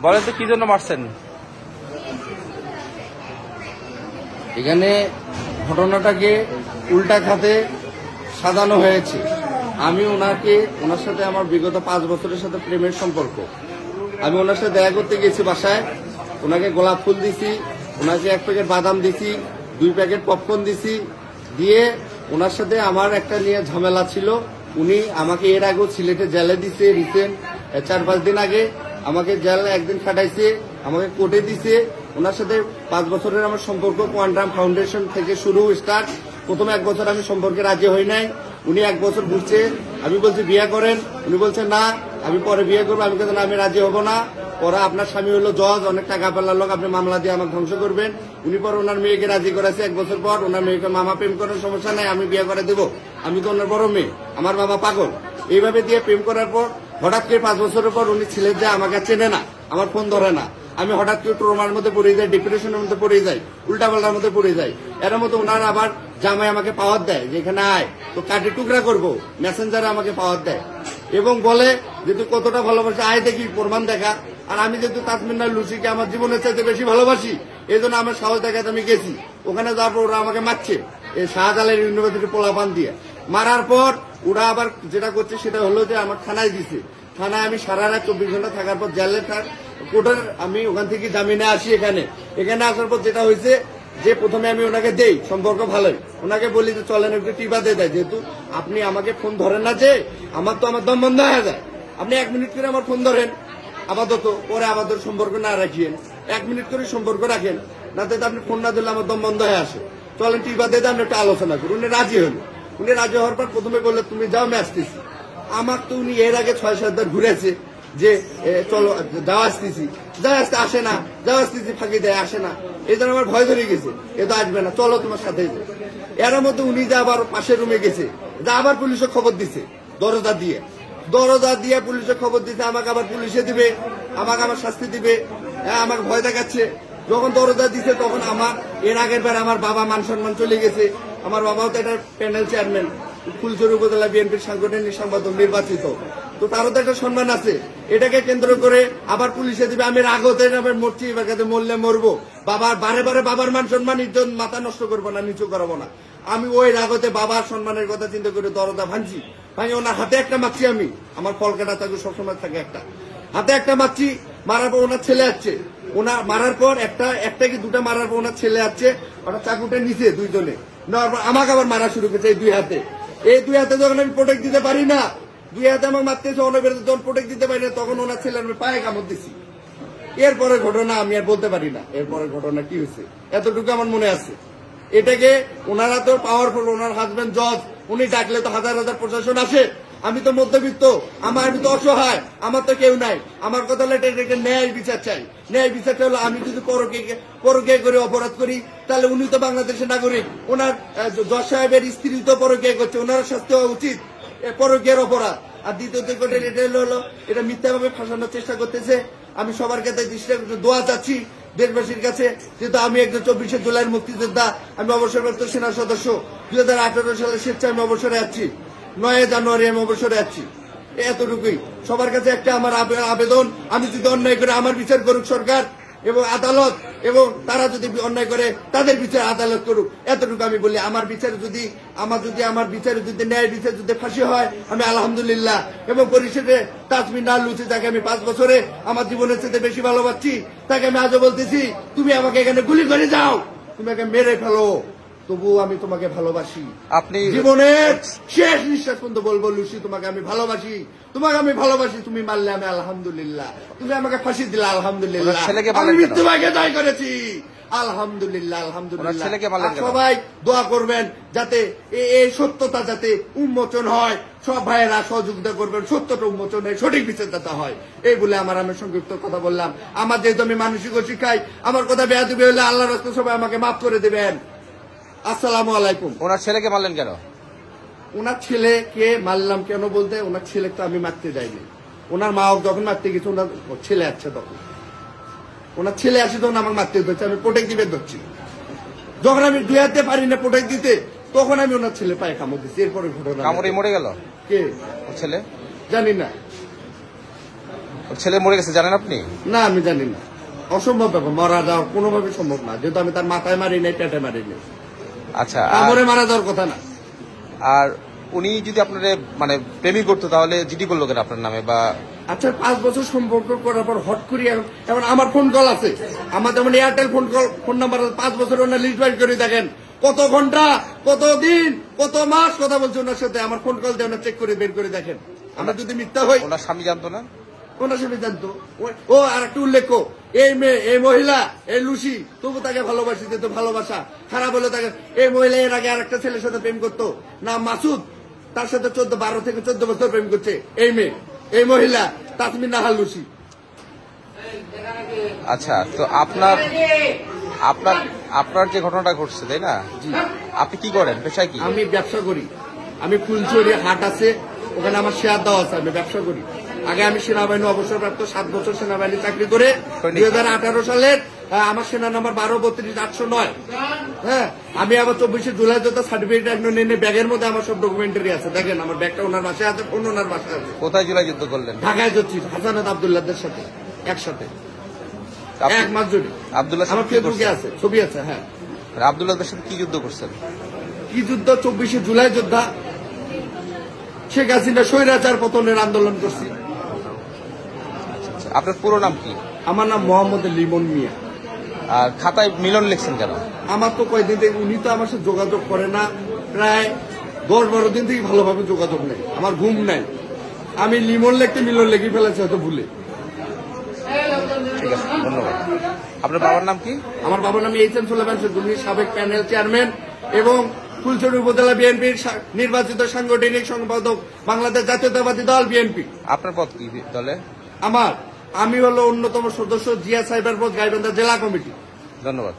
বলেন তো কি জন্য মারছেন? এখানে ঘটনাটাকে উল্টা খাতে সাজানো হয়েছে। আমি ওনার সাথে আমার বিগত 5 বছরের সাথে প্রেমের সম্পর্ক। আমি ওনার সাথে দেখা করতে গেছি বাসায়, ওনাকে গোলাপ ফুল দিছি, ওনাকে 1 প্যাকেট বাদাম দিছি, 2 প্যাকেট পপকর্ন দিছি, দিয়ে ওনার সাথে আমার একটা নিয়ে ঝামেলা ছিল। উনি আমাকে এর আগেও সিলেটে জেলে দিছে, রিসেন্ট 4-5 দিন আগে আমাকে জেলে একদিন খাটাইছে, আমাকে কোর্টে দিছে। ওনার সাথে 5 বছরের আমার সম্পর্ক কোয়ান্টাম ফাউন্ডেশন থেকে শুরু স্টার্ট। প্রথমে 1 বছর আমি সম্পর্কে রাজি হই নাই, উনি 1 বছর ঘুরছে। আমি বলছি বিয়ে করেন, উনি বলছে না আমি পরে বিয়ে করবো। আমি বলছি না আমি রাজি হব না। পরে আপনার স্বামী হলো জজ, অনেক টাকা পেলার লোক, আপনি মামলা দিয়ে আমাকে ধ্বংস করবেন। উনি পরে ওনার মেয়েকে রাজি করেছে 1 বছর পর। ওনার মেয়েকে মামা প্রেম করার সমস্যা নাই, আমি বিয়ে করে দেবো, আমি তো ওনার বড় মেয়ে, আমার বাবা পাগল। এইভাবে দিয়ে প্রেম করার পর হঠাৎ করে 5 বছরের পর উনি ছিলেন যে আমাকে চেনে না, আমার ফোন ধরে না। আমি হঠাৎ করে ট্রমার মধ্যে পড়ে যাই, ডিপ্রেশনের মধ্যে পড়ে যাই, উল্টাপাল্টার মধ্যে পড়ে যাই। এর মধ্যে ওনার আবার জামাই আমাকে পাওয়ার দেয় যে এখানে আয় তো কাটি টুকরা করবো, মেসেঞ্জারে আমাকে পাওয়ার দেয় এবং বলে যে তুই কতটা ভালোবাসি আয় দেখি প্রমাণ দেখা। আর আমি যেহেতু তাসমিনা লুসিকে আমার জীবনের চাইতে বেশি ভালোবাসি, এই জন্য আমার সাহস দেখাতে আমি গেছি। ওখানে যাওয়ার পর ওরা আমাকে মারছে এই শাহজালাল ইউনিভার্সিটি পোলাপান দিয়ে। মারার পর ওরা আবার যেটা করছে সেটা হলো যে আমার থানায় দিছে। থানায় আমি সারা রাত 24 ঘন্টা থাকার পর জেলে কোর্টের আমি ওখান থেকে জামিনে আসি। এখানে আসার পর যেটা হয়েছে যে প্রথমে আমি ওনাকে দেই, সম্পর্ক ভালোই, ওনাকে বলি যে চলেন একটু টিপা দিয়ে দেয়, যেহেতু আপনি আমাকে ফোন ধরেন না, যে আমার দম বন্ধ হয়ে যায়। আপনি 1 মিনিট করে আমার ফোন ধরেন আপাতত, পরে আপাতত সম্পর্ক না রাখিয়েন, 1 মিনিট করে সম্পর্ক রাখেন, না তো আপনি ফোন না দিলে আমার দম বন্ধ হয়ে আসে। চলেন টিপা দিয়ে আমরা একটু আলোচনা করি। উনি রাজি হলো। উনি রাজি হওয়ার পর প্রথমে বললে তুমি যাও আমি আসতেছি। আমার তো উনি এর আগে 6-7 বার ঘুরেছে যে চলো যাওয়া আসতেছি, যাওয়া আসতে আসে না, যাওয়া আসতেছি ফাঁকি দেয়, আসে না। এই জন্য আমার ভয় ধরে গেছে, এ তো আসবে না, চলো তোমার সাথে। এর মধ্যে উনি যে আবার পাশের রুমে গেছে, যা আবার পুলিশে খবর দিছে, দরজা দিয়ে পুলিশে খবর দিছে, আমাকে আবার পুলিশে দিবে, আমাকে আমার শাস্তি দিবে, আমাকে ভয় দেখাচ্ছে। যখন দরজা দিছে তখন আমার এর আগের বার আমার বাবা মান সম্মান চলে গেছে। আমার বাবাও তো একটা প্যানেল চেয়ারম্যান, ফুলছড়ি উপজেলা বিএনপির সাংগঠনিক সম্পাদক নির্বাচিত, তো তারও তো একটা সম্মান আছে। এটাকে কেন্দ্র করে আবার পুলিশে দিবে, আমি রাগতে মরছি, এবার কাছে মরলে মরবো। বাবার বারে বাবার মান সম্মান ইজ্জত মাথা নষ্ট করবো না, নিচু করাবো না। আমি ওই রাগতে বাবার সম্মানের কথা চিন্তা করে দরজা ভাঙছি। ওনার হাতে একটা মারছি, আমি আমার ফলকাটা থাকে সবসময় থাকে একটা হাতে একটা মারছি। মারার পর ওনার ছেলে আসছে, ওনার মারার পর একটা কি দুটা মারার পর ওনার ছেলে আসছে, ওটা চাকুটা নিচে দুইজনে নেওয়ার পর আমাকে আবার মারা শুরু করেছে এই 2 হাতে। এই 2 হাতে যখন আমি প্রোটেক্ট দিতে পারি না, 2 হাতে আমাকে মারতেছে, অনবের যখন প্রোটেক্ট দিতে পারি না, তখন ওনার ছেলে আমি পায়ে কামড় দিছি। এরপরে ঘটনা আমি আর বলতে পারি না, এরপরে ঘটনা কি হয়েছে এতটুকু আমার মনে আছে। এটাকে ওনারা তো পাওয়ারফুল, ওনার হাজবেন্ড জজ, উনি ডাকলে তো হাজার হাজার প্রশাসন আসে। আমি তো মধ্যবিত্ত, আমি তো অসহায়, আমার তো কেউ নাই। আমার কথা হলো এটা ন্যায় বিচার চাই। ন্যায় বিচারটা হলো আমি যদি পরকীয়া করে অপরাধ করি, তাহলে উনি তো বাংলাদেশের নাগরিক, ওনার জজ সাহেবের স্ত্রী তো পরকীয়া করছে, ওনার শাস্তি হওয়া উচিত, পরকীয়ার অপরাধ। আর দ্বিতীয়ত এটা হলো এটা মিথ্যাভাবে ফাঁসানোর চেষ্টা করতেছে। আমি সবার কাছে দোয়া চাচ্ছি দেশবাসীর কাছে, যেহেতু আমি একজন 24শে জুলাইয়ের মুক্তিযোদ্ধা, আমি অবসরপ্রাপ্ত সেনা সদস্য, 2018 সালের স্বেচ্ছায় আমি অবসরে যাচ্ছি, 9 জানুয়ারি আমি অবসরে যাচ্ছি। এতটুকুই সবার কাছে একটা আমার আবেদন, আমি যদি অন্যায় করে আমার বিচার করুক সরকার এবং আদালত, এবং তারা যদি অন্যায় করে তাদের বিচার আদালত করুক, এতটুকু আমি বলি। আমার বিচারে যদি ন্যায় বিচার যদি ফাঁসি হয়, আমি আলহামদুলিল্লাহ। এবং পরিশেষে তাসমিনা লুসি, যাকে আমি 5 বছরে আমার জীবনের সাথে বেশি ভালোবাসছি, তাকে আমি আজও বলতেছি তুমি আমাকে এখানে গুলি করে যাও, তুমি আমাকে মেরে ফেলো, তবুও আমি তোমাকে ভালোবাসি। আপনি জীবনের শেষ নিঃশ্বাস পর্যন্ত বলবো লুসি তোমাকে আমি ভালোবাসি, তুমি মারলে আমি আলহামদুলিল্লাহ, তুমি আমাকে ফাঁসি দিলা আলহামদুলিল্লাহ, আমি মৃত্যুকে জয় করেছি আলহামদুলিল্লাহ। সবাই দোয়া করবেন যাতে এই সত্যতা যাতে উন্মোচন হয়, সব ভাইয়েরা সহযোগিতা করবেন, সত্যটা উন্মোচন হয়, সঠিক বিচারদাতা হয়। এই বলে আমি সংক্ষিপ্ত কথা বললাম। আমার যেহেতু আমি মানসিক শিখাই, আমার কথা বেয়াদবি হলে আল্লাহর রাস্তায় সবাই আমাকে মাফ করে দেবেন। আসসালামু আলাইকুম। ওনার ছেলেকে মারলেন কেন? ওনার ছেলেকে মারলাম কেন বলতে, ওনার ছেলেকে তো আমি মারতে যাইনি। ওনার মা যখন মারতে গেছে, ওনার ছেলে আসছে, তখন ওনার ছেলে আসে, তখন আমাকে মারতে ধরছে, আমি প্রোটেক্ট দিবে ধরছি। যখন আমি 2 হাতে পারি না প্রোটেক্ট দিতে, তখন আমি ওনার ছেলে পায়ে কামড় দিচ্ছি। এরপরে ঘটনা কামড়ে মরে গেল। কে ছেলে জানি না। ওর ছেলে মরে গেছে জানেন আপনি? না, আমি জানি না। অসম্ভব ব্যাপার, মারা যাওয়া কোনোভাবে সম্ভব না, যেহেতু আমি তার মাথায় মারি নাই, পেটে মারি নাই। আচ্ছা, কামড়ে মারা যাওয়ার কথা না। আর উনি যদি আপনার মানে প্রেমিক করতো তাহলে জিডি করলো কেন আপনার নামে? বা আচ্ছা, 5 বছর সম্পর্ক করার পর হট করি এখন আমার ফোন কল আছে, আমার যেমন এয়ারটেল ফোন নাম্বার 5 বছর ওনার লিস্ট বাইট করে দেখেন, কত ঘন্টা, কত দিন, কত মাস কথা বলছে ওনার সাথে। আমার ফোন কল দিয়ে চেক করে বের করে দেখেন। আমরা যদি মিথ্যা হই, ওনার স্বামী জানতো না? ওনার সাথে জানতো। ও আর একটা উল্লেখ, এই মেয়ে, এই মহিলা, এই লুসি, তবু তাকে ভালোবাসি, যেহেতু ভালোবাসা খারাপ হলে তাকে, এই মহিলা এর আগে আরেকটা ছেলের সাথে প্রেম করতো, নাম মাসুদ, তার সাথে 12 থেকে 14 বছর প্রেম করছে। এই মেয়ে, এই মহিলা তাসমিন নাহার লুসি। আচ্ছা, তো আপনার আপনার আপনার যে ঘটনাটা ঘটছে, তাই না? আপনি কি করেন, পেশায় কি? আমি ব্যবসা করি। আমি ফুলচুরি হাট আছে, ওখানে আমার শেয়ার দেওয়া আছে, আমি ব্যবসা করি। আগে আমি সেনাবাহিনী অবসরপ্রাপ্ত, 7 বছর সেনাবাহিনী চাকরি করে 2018 সালের আমার সেনা নাম্বার 12-32-809। হ্যাঁ, আমি আবার 24 জুলাই যোদ্ধা সার্টিফিকেট নিয়ে ব্যাগের মধ্যে আমার সব ডকুমেন্টারি আছে। দেখেন, আমার ব্যাগটা ওনার বাসায় আছে, ফোন ওনার বাসায় আছে। কোথায় জুলাই যুদ্ধ করলেন? ঢাকায় যাচ্ছি হাসানাত আব্দুল্লাহদের সাথে একসাথে, আপনি 1 মাস জুড়ে। আব্দুল্লাহ আমার ফেসবুকে আছে, ছবি আছে। হ্যাঁ, আব্দুল্লাহদের সাথে কি যুদ্ধ করছেন? কি যুদ্ধ? 24 জুলাই যোদ্ধা, শেখ হাসিনা স্বৈরাচার পতনের আন্দোলন করছি। আপনার পুরো নাম কি? আমার নাম মোহাম্মদ লিমন মিয়া। আর খাতায় মিলন লিখছেন কেন? আমার তো কয়েকদিন থেকে, উনি তো আমার সাথে যোগাযোগ করে না, প্রায় 10-12 দিন থেকে ভালোভাবে যোগাযোগ নেই, আমার ঘুম নাই। আমি লিমন লিখতে মিলন লিখে ফেলেছি হয়তো ভুলে। ঠিক আছে, ধন্যবাদ। আপনার বাবার নাম কি? আমার বাবার নাম এইচ এম সুলেমান চৌধুরী, সাবেক প্যানেল চেয়ারম্যান এবং ফুলছড়ি উপজেলা বিএনপির নির্বাচিত সাংগঠনিক সম্পাদক, বাংলাদেশ জাতীয়তাবাদী দল বিএনপি। আপনার পদ কি দলে? আমি হলো অন্যতম সদস্য, জিয়া সাইবার পথ, গাইবান্ধা জেলা কমিটি। ধন্যবাদ।